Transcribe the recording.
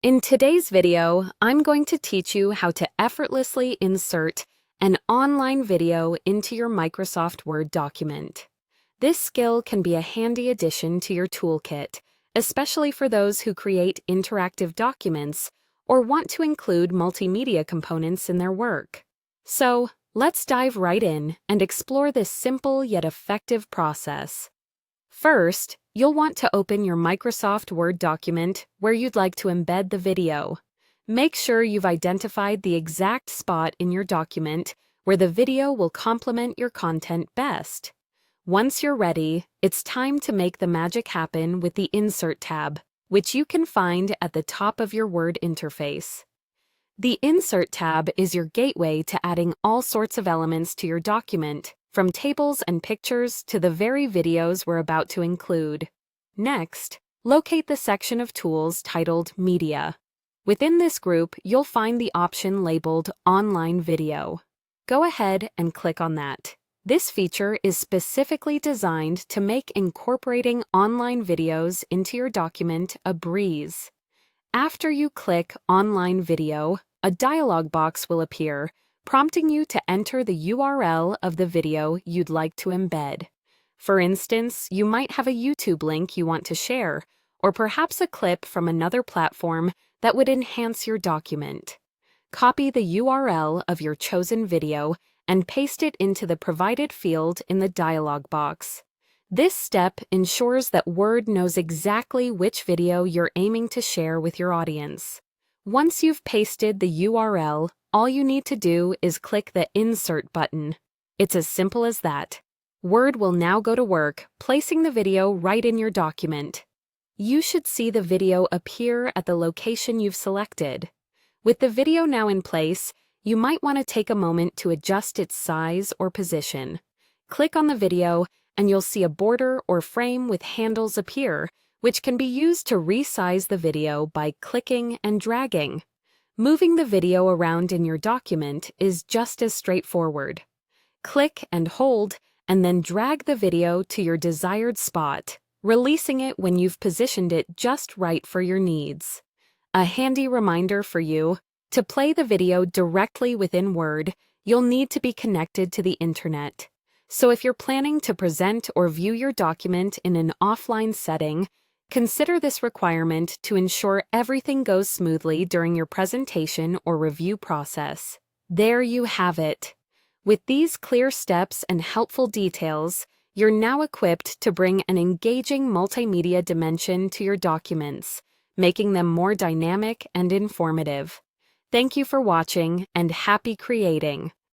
In today's video, I'm going to teach you how to effortlessly insert an online video into your Microsoft Word document. This skill can be a handy addition to your toolkit, especially for those who create interactive documents or want to include multimedia components in their work. So, let's dive right in and explore this simple yet effective process. First, you'll want to open your Microsoft Word document where you'd like to embed the video. Make sure you've identified the exact spot in your document where the video will complement your content best. Once you're ready, it's time to make the magic happen with the Insert tab, which you can find at the top of your Word interface. The Insert tab is your gateway to adding all sorts of elements to your document, from tables and pictures to the very videos we're about to include. Next, locate the section of tools titled Media. Within this group, you'll find the option labeled Online Video. Go ahead and click on that. This feature is specifically designed to make incorporating online videos into your document a breeze. After you click Online Video, a dialog box will appear, prompting you to enter the URL of the video you'd like to embed. For instance, you might have a YouTube link you want to share, or perhaps a clip from another platform that would enhance your document. Copy the URL of your chosen video and paste it into the provided field in the dialog box. This step ensures that Word knows exactly which video you're aiming to share with your audience. Once you've pasted the URL, all you need to do is click the Insert button. It's as simple as that. Word will now go to work, placing the video right in your document. You should see the video appear at the location you've selected. With the video now in place, you might want to take a moment to adjust its size or position. Click on the video, and you'll see a border or frame with handles appear, which can be used to resize the video by clicking and dragging. Moving the video around in your document is just as straightforward. Click and hold, and then drag the video to your desired spot, releasing it when you've positioned it just right for your needs. A handy reminder for you: to play the video directly within Word, you'll need to be connected to the internet. So if you're planning to present or view your document in an offline setting, consider this requirement to ensure everything goes smoothly during your presentation or review process. There you have it. With these clear steps and helpful details, you're now equipped to bring an engaging multimedia dimension to your documents, making them more dynamic and informative. Thank you for watching, and happy creating!